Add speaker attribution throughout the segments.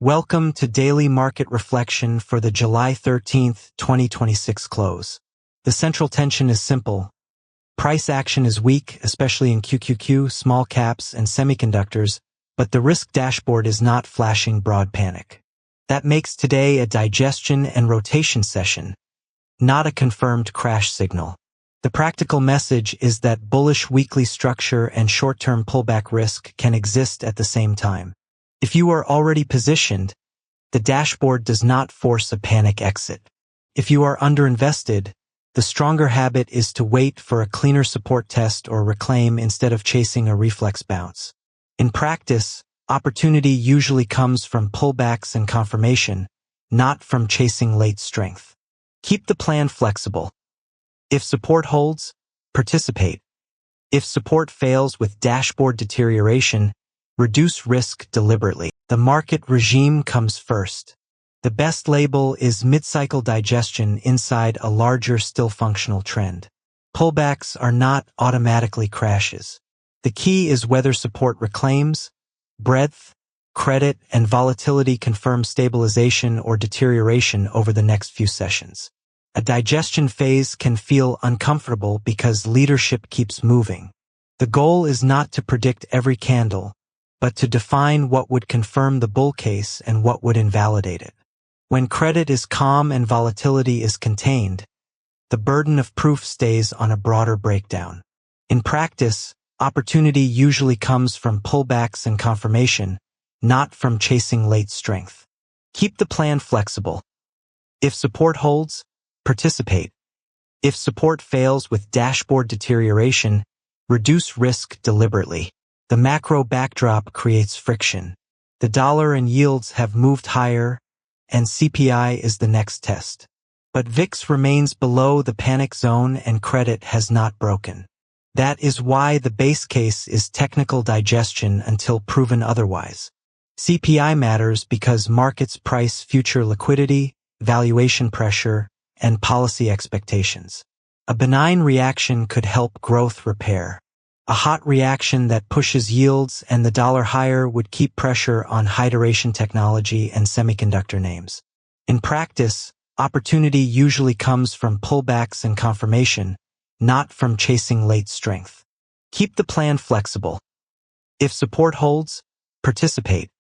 Speaker 1: Welcome to Daily Market Reflection for the July 13th, 2026 close. The central tension is simple. Price action is weak, especially in QQQ, small caps, and semiconductors, but the risk dashboard is not flashing broad panic. That makes today a digestion and rotation session, not a confirmed crash signal. The practical message is that bullish weekly structure and short-term pullback risk can exist at the same time. If you are already positioned, the dashboard does not force a panic exit. If you are underinvested, the stronger habit is to wait for a cleaner support test or reclaim instead of chasing a reflex bounce. In practice, opportunity usually comes from pullbacks and confirmation, not from chasing late strength. Keep the plan flexible. If support holds, participate. If support fails with dashboard deterioration, reduce risk deliberately. The market regime comes first. The best label is mid-cycle digestion inside a larger, still functional trend. Pullbacks are not automatically crashes. The key is whether support reclaims, breadth, credit, and volatility confirm stabilization or deterioration over the next few sessions. A digestion phase can feel uncomfortable because leadership keeps moving. The goal is not to predict every candle, but to define what would confirm the bull case and what would invalidate it. When credit is calm and volatility is contained, the burden of proof stays on a broader breakdown. In practice, opportunity usually comes from pullbacks and confirmation, not from chasing late strength. Keep the plan flexible. If support holds, participate. If support fails with dashboard deterioration, reduce risk deliberately. The macro backdrop creates friction. The dollar and yields have moved higher, and CPI is the next test. But VIX remains below the panic zone and credit has not broken. That is why the base case is technical digestion until proven otherwise. CPI matters because markets price future liquidity, valuation pressure, and policy expectations. A benign reaction could help growth repair. A hot reaction that pushes yields and the dollar higher would keep pressure on high-duration technology and semiconductor names. In practice, opportunity usually comes from pullbacks and confirmation, not from chasing late strength. Keep the plan flexible. If support holds, participate.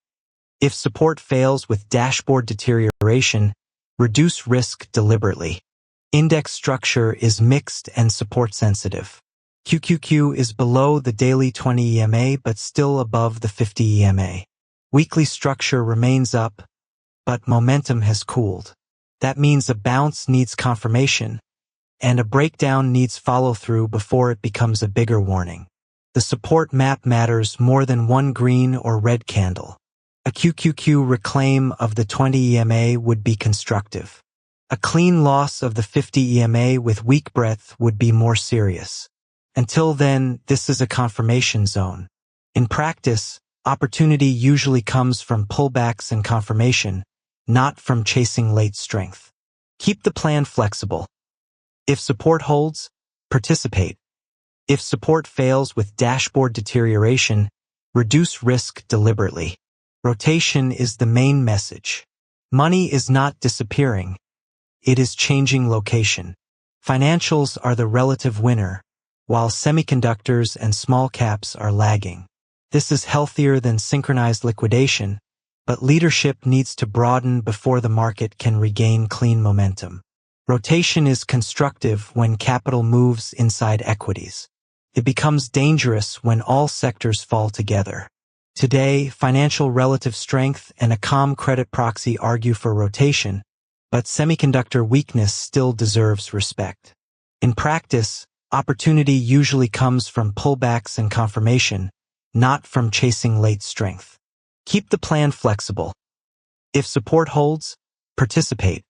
Speaker 1: If support fails with dashboard deterioration, reduce risk deliberately. Index structure is mixed and support sensitive. QQQ is below the daily 20 EMA but still above the 50 EMA. Weekly structure remains up, but momentum has cooled. That means a bounce needs confirmation, and a breakdown needs follow-through before it becomes a bigger warning. The support map matters more than one green or red candle. A QQQ reclaim of the 20 EMA would be constructive. A clean loss of the 50 EMA with weak breadth would be more serious. Until then, this is a confirmation zone. In practice, opportunity usually comes from pullbacks and confirmation, not from chasing late strength. Keep the plan flexible. If support holds, participate. If support fails with dashboard deterioration, reduce risk deliberately. Rotation is the main message. Money is not disappearing. It is changing location. Financials are the relative winner, while semiconductors and small caps are lagging. This is healthier than synchronized liquidation, but leadership needs to broaden before the market can regain clean momentum. Rotation is constructive when capital moves inside equities. It becomes dangerous when all sectors fall together. Today, financial relative strength and a calm credit proxy argue for rotation, but semiconductor weakness still deserves respect. In practice, opportunity usually comes from pullbacks and confirmation, not from chasing late strength. Keep the plan flexible. If support holds, participate.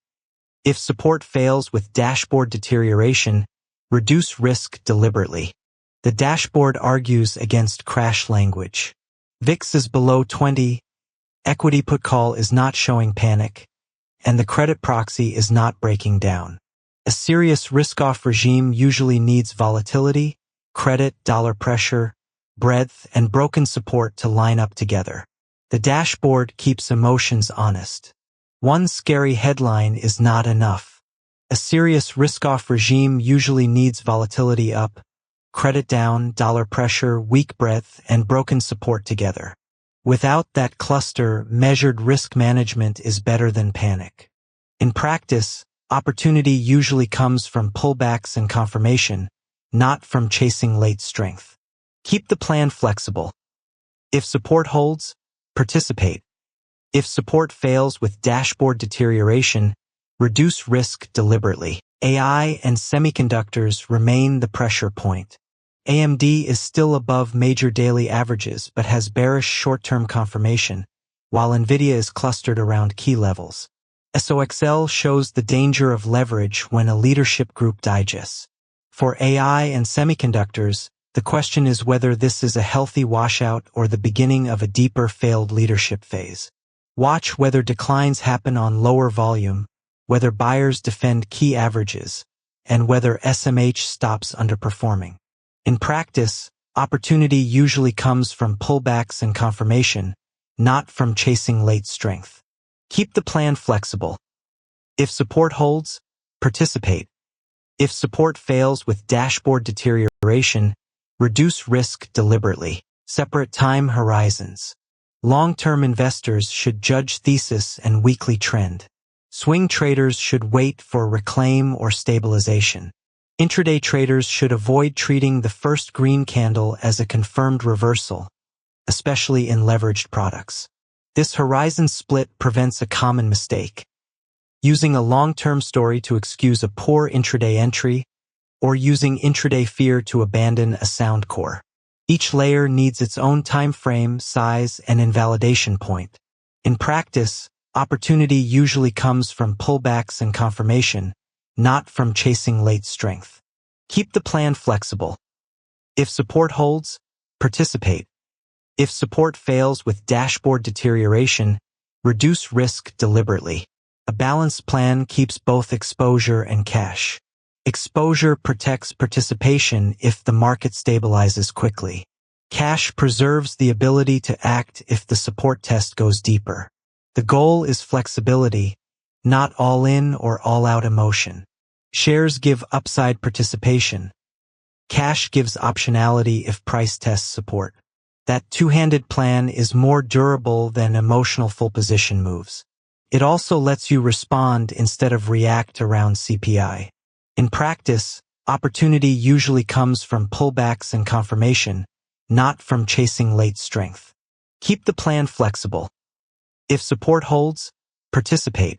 Speaker 1: If support fails with dashboard deterioration, reduce risk deliberately. The dashboard argues against crash language. VIX is below 20, equity put call is not showing panic, and the credit proxy is not breaking down. A serious risk-off regime usually needs volatility, credit, dollar pressure, breadth, and broken support to line up together. The dashboard keeps emotions honest. One scary headline is not enough. A serious risk-off regime usually needs volatility up, credit down, dollar pressure, weak breadth, and broken support together. Without that cluster, measured risk management is better than panic. In practice, opportunity usually comes from pullbacks and confirmation, not from chasing late strength. Keep the plan flexible. If support holds, participate. If support fails with dashboard deterioration, reduce risk deliberately. AI and semiconductors remain the pressure point. AMD is still above major daily averages but has bearish short-term confirmation, while Nvidia is clustered around key levels. SOXL shows the danger of leverage when a leadership group digests. For AI and semiconductors, the question is whether this is a healthy washout or the beginning of a deeper failed leadership phase. Watch whether declines happen on lower volume, whether buyers defend key averages, and whether SMH stops underperforming. In practice, opportunity usually comes from pullbacks and confirmation, not from chasing late strength. Keep the plan flexible. If support holds, participate. If support fails with dashboard deterioration, reduce risk deliberately. Separate time horizons. Long-term investors should judge thesis and weekly trend. Swing traders should wait for reclaim or stabilization. Intraday traders should avoid treating the first green candle as a confirmed reversal, especially in leveraged products. This horizon split prevents a common mistake: using a long-term story to excuse a poor intraday entry, or using intraday fear to abandon a sound core. Each layer needs its own time frame, size, and invalidation point. In practice, opportunity usually comes from pullbacks and confirmation, not from chasing late strength. Keep the plan flexible. If support holds, participate. If support fails with dashboard deterioration, reduce risk deliberately. A balanced plan keeps both exposure and cash. Exposure protects participation if the market stabilizes quickly. Cash preserves the ability to act if the support test goes deeper. The goal is flexibility, not all-in or all-out emotion. Shares give upside participation. Cash gives optionality if price tests support. That two-handed plan is more durable than emotional full position moves. It also lets you respond instead of react around CPI. In practice, opportunity usually comes from pullbacks and confirmation, not from chasing late strength. Keep the plan flexible. If support holds, participate.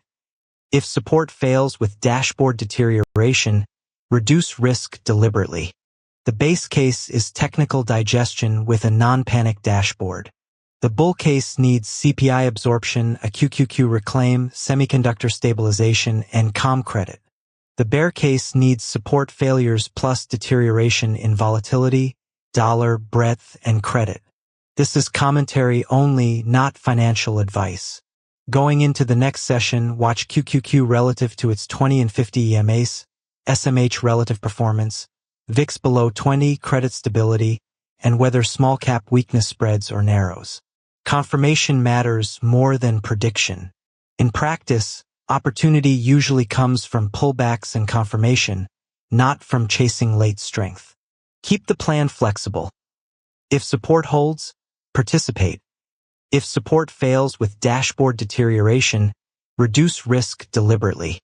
Speaker 1: If support fails with dashboard deterioration, reduce risk deliberately. The base case is technical digestion with a non-panic dashboard. The bull case needs CPI absorption, a QQQ reclaim, semiconductor stabilization, and calm credit. The bear case needs support failures plus deterioration in volatility, dollar, breadth, and credit. This is commentary only, not financial advice. Going into the next session, watch QQQ relative to its 20 and 50 EMAs, SMH relative performance, VIX below 20 credit stability, and whether small cap weakness spreads or narrows. Confirmation matters more than prediction. In practice, opportunity usually comes from pullbacks and confirmation, not from chasing late strength. Keep the plan flexible. If support holds, participate. If support fails with dashboard deterioration, reduce risk deliberately.